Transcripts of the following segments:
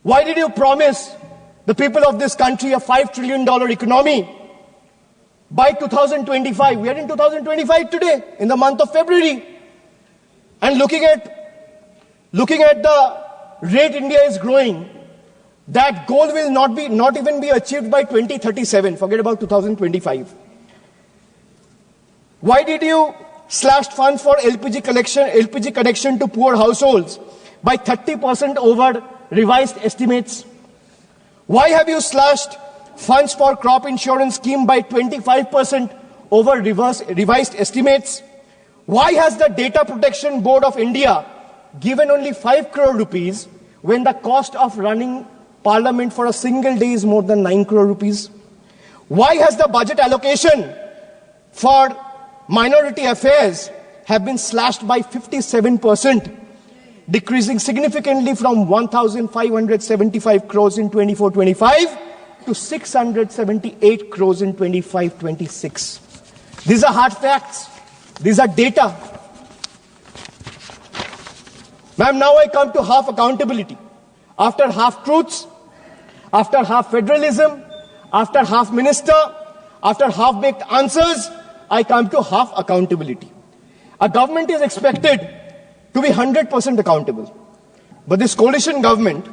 Why did you promise the people of this country a $5 trillion economy by 2025? We are in 2025 today, in the month of February. And looking at the rate India is growing, that goal will not even be achieved by 2037. Forget about 2025. Why did you slash funds for LPG connection to poor households by 30% over revised estimates? Why have you slashed funds for crop insurance scheme by 25% over revised estimates? Why has the Data Protection Board of India given only 5 crore rupees when the cost of running Parliament for a single day is more than 9 crore rupees? Why has the budget allocation for minority affairs have been slashed by 57%, decreasing significantly from 1,575 crores in 24-25 to 678 crores in 25-26. These are hard facts. These are data. Ma'am, now I come to half accountability. After half truths, after half federalism, after half minister, after half-baked answers, I come to half accountability. A government is expected to be 100% accountable. But this coalition government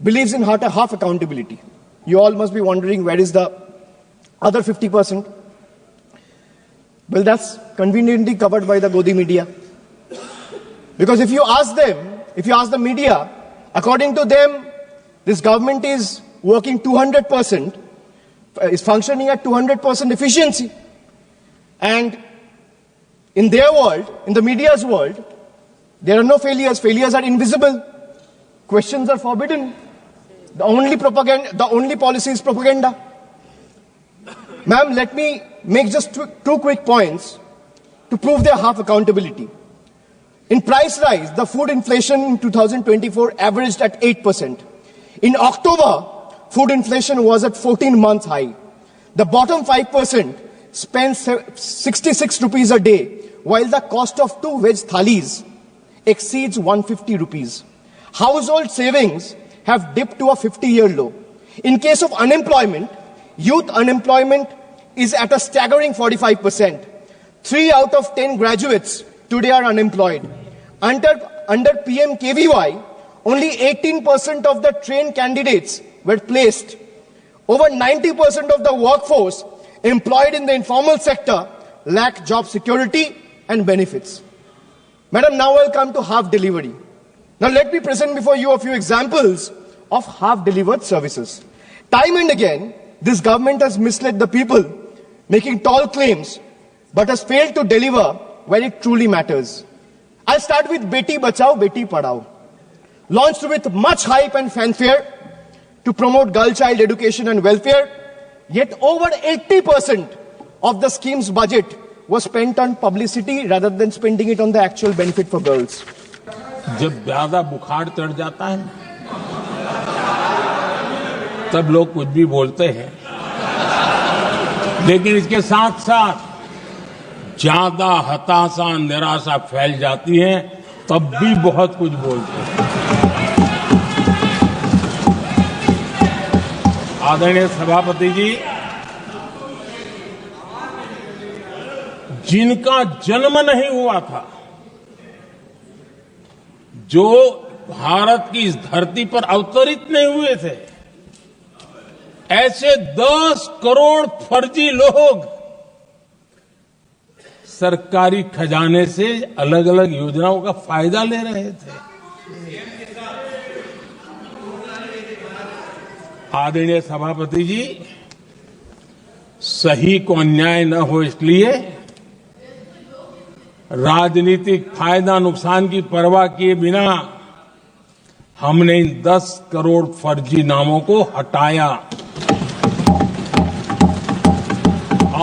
believes in half accountability. You all must be wondering, where is the other 50%? Well, that's conveniently covered by the Godi media. Because if you ask the media, according to them, this government is working 200%, is functioning at 200% efficiency. And in their world, in the media's world, there are no failures. Failures are invisible. Questions are forbidden. The only policy is propaganda. Ma'am, let me make just two quick points to prove their half accountability. In price rise, the food inflation in 2024 averaged at 8%. In October, food inflation was at 14-month high. The bottom 5% spends 66 rupees a day, while the cost of 2 veg thalis exceeds 150 rupees. Household savings have dipped to a 50-year low. In case of unemployment, youth unemployment is at a staggering 45%. 3 out of 10 graduates today are unemployed. Under PMKVY, only 18% of the trained candidates were placed. Over 90% of the workforce employed in the informal sector lack job security and benefits. Madam, now I'll come to half delivery. Now let me present before you a few examples of half delivered services. Time and again, this government has misled the people, making tall claims, but has failed to deliver where it truly matters. I'll start with Beti Bachao, Beti Padhao. Launched with much hype and fanfare to promote girl child education and welfare, yet over 80% of the scheme's budget was spent on publicity rather than spending it on the actual benefit for girls. जब ज्यादा बुखार चढ़ जाता है तब लोग कुछ भी बोलते हैं, लेकिन इसके साथ साथ ज्यादा हताशा निराशा फैल जाती है तब भी बहुत कुछ बोलते हैं। आदरणीय सभापति जी, जिनका जन्म नहीं हुआ था, जो भारत की इस धरती पर अवतरित नहीं हुए थे, ऐसे 10 करोड़ फर्जी लोग सरकारी खजाने से अलग अलग योजनाओं का फायदा ले रहे थे। आदरणीय सभापति जी, सही को अन्याय न हो इसलिए राजनीतिक फायदा नुकसान की परवाह किए बिना हमने इन 10 करोड़ फर्जी नामों को हटाया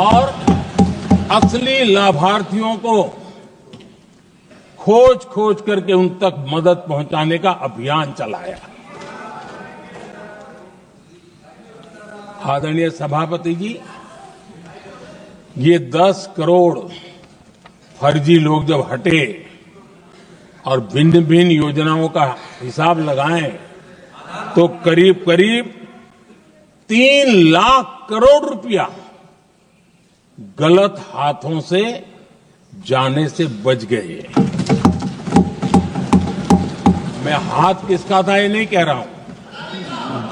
और असली लाभार्थियों को खोज करके उन तक मदद पहुंचाने का अभियान चलाया। आदरणीय सभापति जी, ये 10 करोड़ फर्जी लोग जब हटे और भिन्न भिन्न योजनाओं का हिसाब लगाएं तो करीब करीब 3 लाख करोड़ रुपया गलत हाथों से जाने से बच गए। मैं हाथ किसका था ये नहीं कह रहा हूं,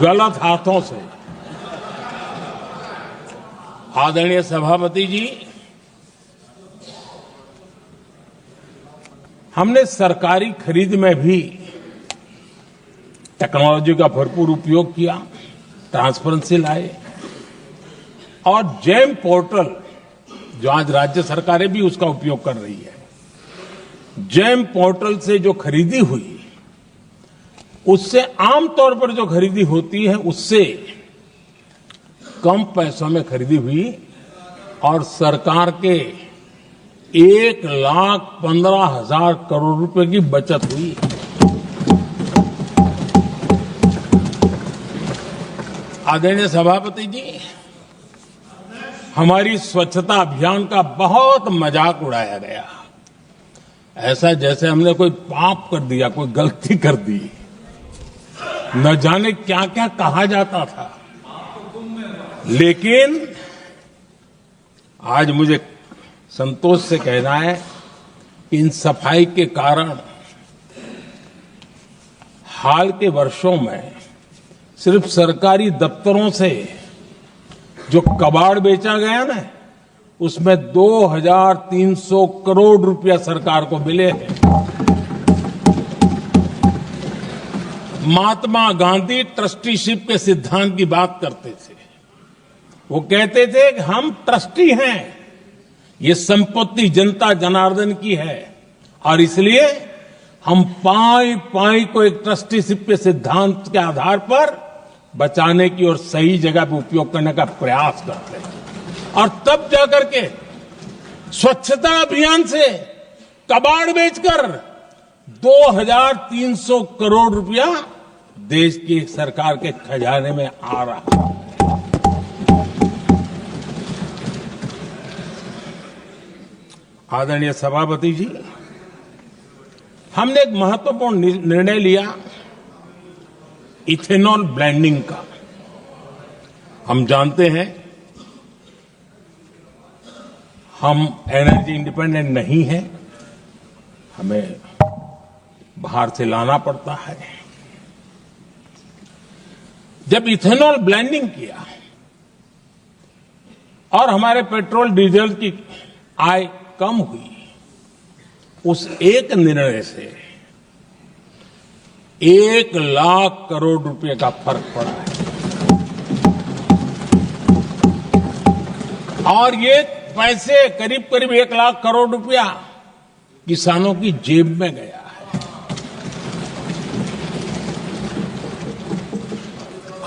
गलत हाथों से। आदरणीय सभापति जी, हमने सरकारी खरीद में भी टेक्नोलॉजी का भरपूर उपयोग किया, ट्रांसपेरेंसी लाए और जेम पोर्टल, जो आज राज्य सरकारें भी उसका उपयोग कर रही है, जेम पोर्टल से जो खरीदी हुई उससे आमतौर पर जो खरीदी होती है उससे कम पैसों में खरीदी हुई और सरकार के 1,15,000 करोड़ रुपए की बचत हुई। आदरणीय सभापति जी, हमारी स्वच्छता अभियान का बहुत मजाक उड़ाया गया, ऐसा जैसे हमने कोई पाप कर दिया, कोई गलती कर दी। न जाने क्या क्या कहा जाता था, लेकिन आज मुझे संतोष से कहना है कि इन सफाई के कारण हाल के वर्षों में सिर्फ सरकारी दफ्तरों से जो कबाड़ बेचा गया ना, उसमें 2,300 करोड़ रुपया सरकार को मिले हैं। महात्मा गांधी ट्रस्टीशिप के सिद्धांत की बात करते थे। वो कहते थे कि हम ट्रस्टी हैं, ये संपत्ति जनता जनार्दन की है और इसलिए हम पाई पाई को एक ट्रस्टीशिप के सिद्धांत के आधार पर बचाने की और सही जगह पर उपयोग करने का प्रयास करते हैं। और तब जाकर के स्वच्छता अभियान से कबाड़ बेचकर 2,300 करोड़ रुपया देश की सरकार के खजाने में आ रहा है। आदरणीय सभापति जी, हमने एक महत्वपूर्ण निर्णय लिया इथेनॉल ब्लेंडिंग का। हम जानते हैं हम एनर्जी इंडिपेंडेंट नहीं है, हमें बाहर से लाना पड़ता है। जब इथेनॉल ब्लेंडिंग किया और हमारे पेट्रोल डीजल की आय कम हुई, उस एक निर्णय से 1 लाख करोड़ रुपए का फर्क पड़ा है। और ये पैसे करीब करीब 1 लाख करोड़ रुपया किसानों की जेब में गया है।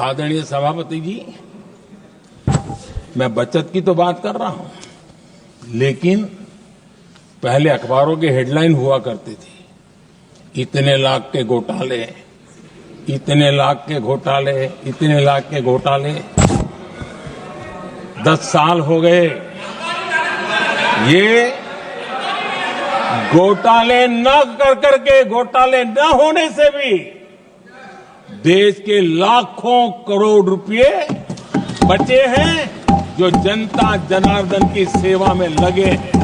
आदरणीय सभापति जी, मैं बचत की तो बात कर रहा हूं, लेकिन पहले अखबारों की हेडलाइन हुआ करती थी, इतने लाख के घोटाले, इतने लाख के घोटाले, इतने लाख के घोटाले। 10 साल हो गए, ये घोटाले न कर करके, घोटाले न होने से भी देश के लाखों करोड़ रुपए बचे हैं जो जनता जनार्दन की सेवा में लगे हैं।